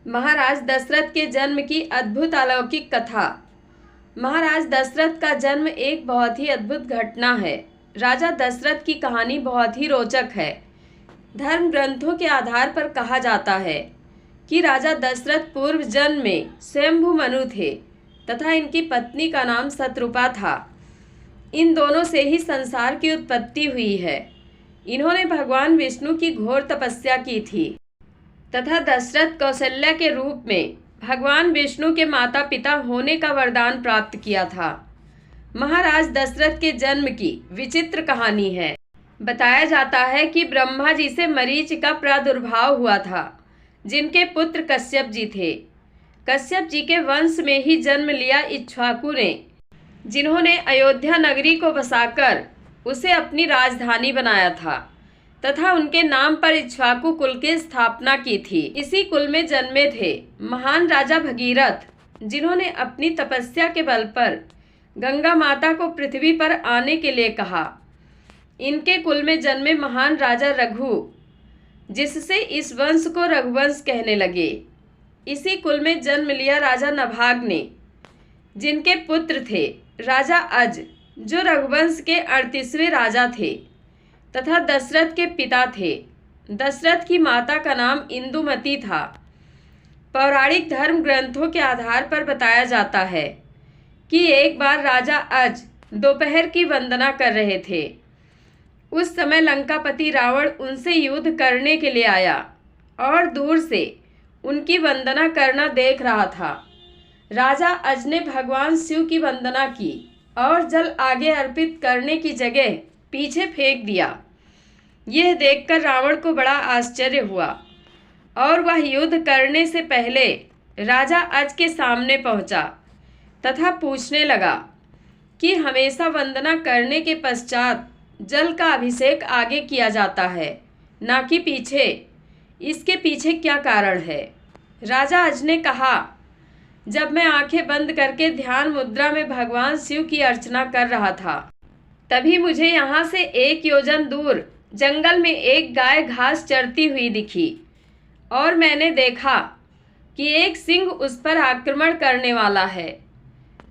महाराज दशरथ के जन्म की अद्भुत अलौकिक कथा। महाराज दशरथ का जन्म एक बहुत ही अद्भुत घटना है। राजा दशरथ की कहानी बहुत ही रोचक है। धर्म ग्रंथों के आधार पर कहा जाता है कि राजा दशरथ पूर्व जन्म में स्वयंभू मनु थे तथा इनकी पत्नी का नाम शत्रुपा था। इन दोनों से ही संसार की उत्पत्ति हुई है। इन्होंने भगवान विष्णु की घोर तपस्या की थी तथा दशरथ कौशल्या के रूप में भगवान विष्णु के माता पिता होने का वरदान प्राप्त किया था। महाराज दशरथ के जन्म की विचित्र कहानी है। बताया जाता है कि ब्रह्मा जी से मरीचि का प्रादुर्भाव हुआ था, जिनके पुत्र कश्यप जी थे। कश्यप जी के वंश में ही जन्म लिया इक्ष्वाकु ने, जिन्होंने अयोध्या नगरी को बसाकर उसे अपनी राजधानी बनाया था तथा उनके नाम पर इक्ष्वाकु कुल की स्थापना की थी। इसी कुल में जन्मे थे महान राजा भगीरथ, जिन्होंने अपनी तपस्या के बल पर गंगा माता को पृथ्वी पर आने के लिए कहा। इनके कुल में जन्मे महान राजा रघु, जिससे इस वंश को रघुवंश कहने लगे। इसी कुल में जन्म लिया राजा नभाग ने, जिनके पुत्र थे राजा अज, जो रघुवंश के 38वें राजा थे तथा दशरथ के पिता थे। दशरथ की माता का नाम इंदुमती था। पौराणिक धर्म ग्रंथों के आधार पर बताया जाता है कि एक बार राजा अज दोपहर की वंदना कर रहे थे। उस समय लंकापति रावण उनसे युद्ध करने के लिए आया और दूर से उनकी वंदना करना देख रहा था। राजा अज ने भगवान शिव की वंदना की और जल आगे अर्पित करने की जगह पीछे फेंक दिया। यह देखकर रावण को बड़ा आश्चर्य हुआ और वह युद्ध करने से पहले राजा अज के सामने पहुंचा तथा पूछने लगा कि हमेशा वंदना करने के पश्चात जल का अभिषेक आगे किया जाता है, ना कि पीछे। इसके पीछे क्या कारण है? राजा अज ने कहा, जब मैं आंखें बंद करके ध्यान मुद्रा में भगवान शिव की अर्चना कर रहा था, तभी मुझे यहाँ से 1 योजन दूर जंगल में एक गाय घास चरती हुई दिखी और मैंने देखा कि एक सिंह उस पर आक्रमण करने वाला है।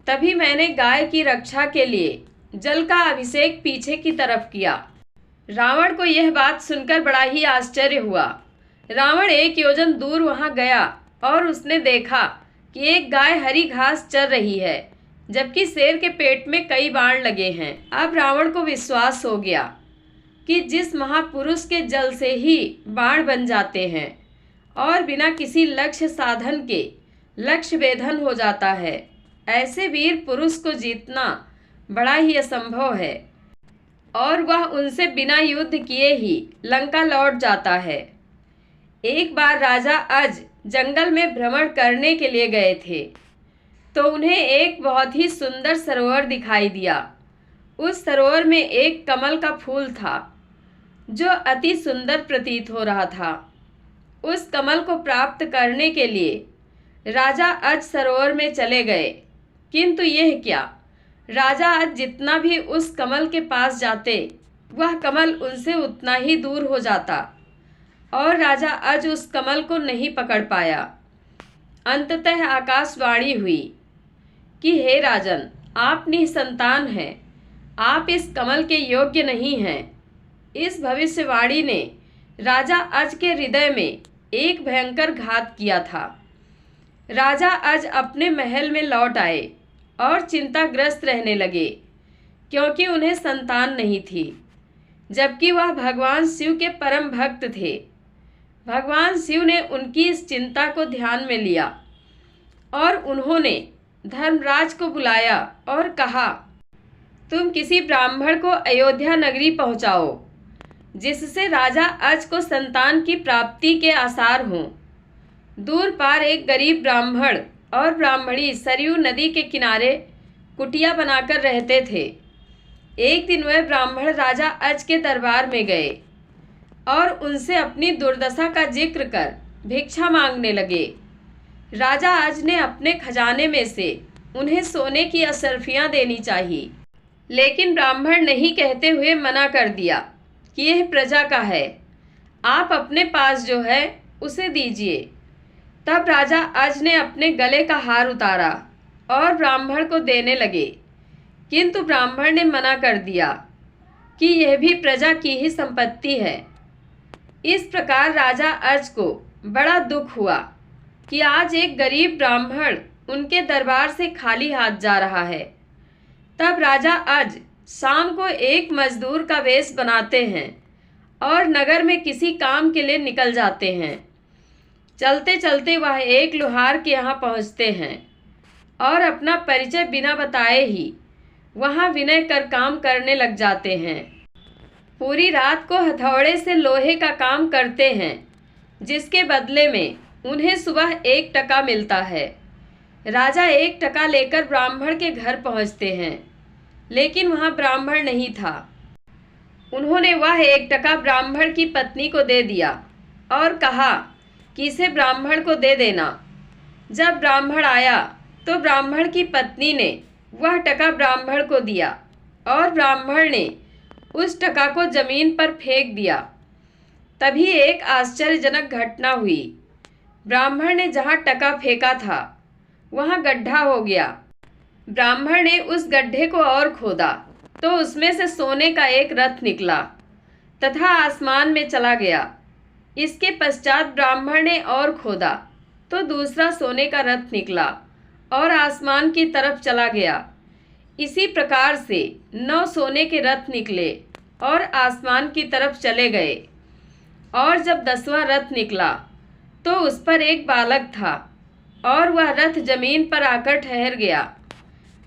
तभी मैंने गाय की रक्षा के लिए जल का अभिषेक पीछे की तरफ किया। रावण को यह बात सुनकर बड़ा ही आश्चर्य हुआ। रावण 1 योजन दूर वहाँ गया और उसने देखा कि एक गाय हरी घास चर रही है, जबकि शेर के पेट में कई बाण लगे हैं। अब रावण को विश्वास हो गया कि जिस महापुरुष के जल से ही बाण बन जाते हैं और बिना किसी लक्ष्य साधन के लक्ष्य वेधन हो जाता है, ऐसे वीर पुरुष को जीतना बड़ा ही असंभव है और वह उनसे बिना युद्ध किए ही लंका लौट जाता है। एक बार राजा अज जंगल में भ्रमण करने के लिए गए थे तो उन्हें एक बहुत ही सुंदर सरोवर दिखाई दिया। उस सरोवर में एक कमल का फूल था जो अति सुंदर प्रतीत हो रहा था। उस कमल को प्राप्त करने के लिए राजा अज सरोवर में चले गए, किंतु यह क्या, राजा अज जितना भी उस कमल के पास जाते, वह कमल उनसे उतना ही दूर हो जाता और राजा अज उस कमल को नहीं पकड़ पाया। अंततः आकाशवाणी हुई कि हे राजन, आप निसंतान हैं, आप इस कमल के योग्य नहीं हैं। इस भविष्यवाणी ने राजा अज के हृदय में एक भयंकर घात किया था। राजा अज अपने महल में लौट आए और चिंताग्रस्त रहने लगे, क्योंकि उन्हें संतान नहीं थी, जबकि वह भगवान शिव के परम भक्त थे। भगवान शिव ने उनकी इस चिंता को ध्यान में लिया और उन्होंने धर्मराज को बुलाया और कहा, तुम किसी ब्राह्मण को अयोध्या नगरी पहुंचाओ, जिससे राजा अज को संतान की प्राप्ति के आसार हों। दूर पार एक गरीब ब्राह्मण और ब्राह्मणी सरयू नदी के किनारे कुटिया बनाकर रहते थे। एक दिन वह ब्राह्मण राजा अज के दरबार में गए और उनसे अपनी दुर्दशा का जिक्र कर भिक्षा मांगने लगे। राजा अज ने अपने खजाने में से उन्हें सोने की अशर्फियाँ देनी चाहिए, लेकिन ब्राह्मण नहीं कहते हुए मना कर दिया कि यह प्रजा का है, आप अपने पास जो है उसे दीजिए। तब राजा अज ने अपने गले का हार उतारा और ब्राह्मण को देने लगे, किंतु ब्राह्मण ने मना कर दिया कि यह भी प्रजा की ही संपत्ति है। इस प्रकार राजा अज को बड़ा दुख हुआ कि आज एक गरीब ब्राह्मण उनके दरबार से खाली हाथ जा रहा है। तब राजा अज शाम को एक मजदूर का वेश बनाते हैं और नगर में किसी काम के लिए निकल जाते हैं। चलते चलते वह एक लोहार के यहाँ पहुँचते हैं और अपना परिचय बिना बताए ही वहाँ विनय कर काम करने लग जाते हैं। पूरी रात को हथौड़े से लोहे का काम करते हैं, जिसके बदले में उन्हें सुबह 1 टका मिलता है। राजा 1 टका लेकर ब्राह्मण के घर पहुँचते हैं, लेकिन वहाँ ब्राह्मण नहीं था। उन्होंने वह 1 टका ब्राह्मण की पत्नी को दे दिया और कहा कि इसे ब्राह्मण को दे देना। जब ब्राह्मण आया तो ब्राह्मण की पत्नी ने वह टका ब्राह्मण को दिया और ब्राह्मण ने उस टका को जमीन पर फेंक दिया। तभी एक आश्चर्यजनक घटना हुई। ब्राह्मण ने जहाँ टका फेंका था वहाँ गड्ढा हो गया। ब्राह्मण ने उस गड्ढे को और खोदा तो उसमें से सोने का एक रथ निकला तथा आसमान में चला गया। इसके पश्चात ब्राह्मण ने और खोदा तो दूसरा सोने का रथ निकला और आसमान की तरफ चला गया। इसी प्रकार से 9 सोने के रथ निकले और आसमान की तरफ चले गए। और जब 10वां रथ निकला तो उस पर एक बालक था और वह रथ जमीन पर आकर ठहर गया।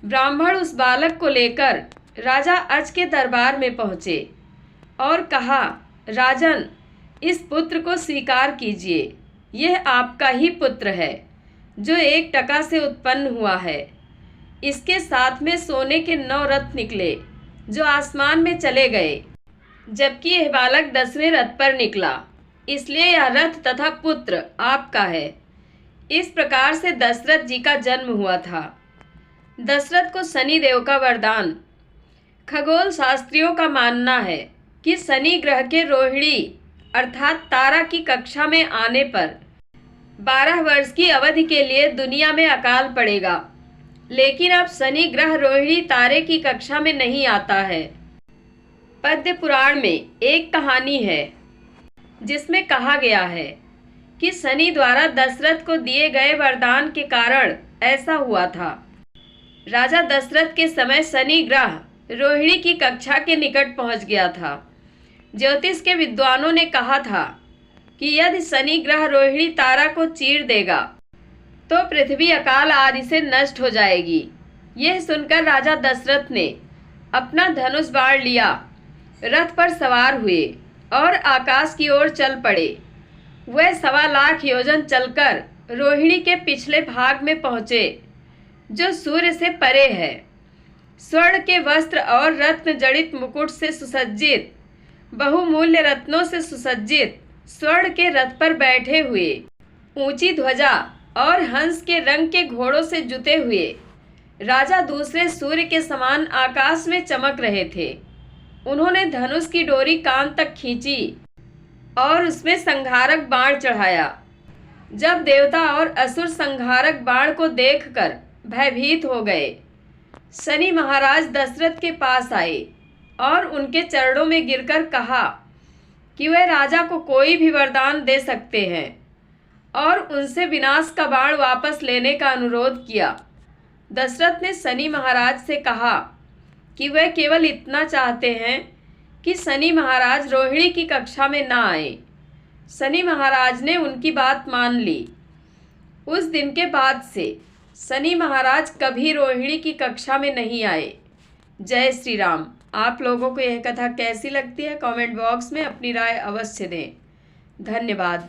ब्राह्मण उस बालक को लेकर राजा अज के दरबार में पहुँचे और कहा, राजन, इस पुत्र को स्वीकार कीजिए। यह आपका ही पुत्र है जो 1 टका से उत्पन्न हुआ है। इसके साथ में सोने के 9 रथ निकले जो आसमान में चले गए, जबकि यह बालक 10वें रथ पर निकला, इसलिए यह रथ तथा पुत्र आपका है। इस प्रकार से दशरथ जी का जन्म हुआ था। दशरथ को शनि देव का वरदान। खगोल शास्त्रियों का मानना है कि शनि ग्रह के रोहिणी अर्थात तारा की कक्षा में आने पर 12 वर्ष की अवधि के लिए दुनिया में अकाल पड़ेगा, लेकिन अब शनि ग्रह रोहिणी तारे की कक्षा में नहीं आता है। पद्म पुराण में एक कहानी है जिसमें कहा गया है कि शनि द्वारा दशरथ को दिए गए वरदान के कारण ऐसा हुआ था। राजा दशरथ के समय शनि ग्रह रोहिणी की कक्षा के निकट पहुंच गया था। ज्योतिष के विद्वानों ने कहा था कि यदि शनि ग्रह रोहिणी तारा को चीर देगा तो पृथ्वी अकाल आदि से नष्ट हो जाएगी। यह सुनकर राजा दशरथ ने अपना धनुष बाण लिया, रथ पर सवार हुए और आकाश की ओर चल पड़े। वह 1.25 लाख योजन चलकर रोहिणी के पिछले भाग में पहुँचे, जो सूर्य से परे है। स्वर्ण के वस्त्र और रत्न जड़ित मुकुट से सुसज्जित, बहुमूल्य रत्नों से सुसज्जित स्वर्ण के रथ पर बैठे हुए, ऊंची ध्वजा और हंस के रंग के घोड़ों से जुते हुए राजा दूसरे सूर्य के समान आकाश में चमक रहे थे। उन्होंने धनुष की डोरी कान तक खींची और उसमें संहारक बाण चढ़ाया। जब देवता और असुर संहारक बाण को देखकर भयभीत हो गए, शनि महाराज दशरथ के पास आए और उनके चरणों में गिरकर कहा कि वह राजा को कोई भी वरदान दे सकते हैं और उनसे विनाश का बाण वापस लेने का अनुरोध किया। दशरथ ने शनि महाराज से कहा कि वह केवल इतना चाहते हैं कि शनि महाराज रोहिणी की कक्षा में ना आए। शनि महाराज ने उनकी बात मान ली। उस दिन के बाद से शनि महाराज कभी रोहिणी की कक्षा में नहीं आए। जय श्री राम। आप लोगों को यह कथा कैसी लगती है कमेंट बॉक्स में अपनी राय अवश्य दें। धन्यवाद।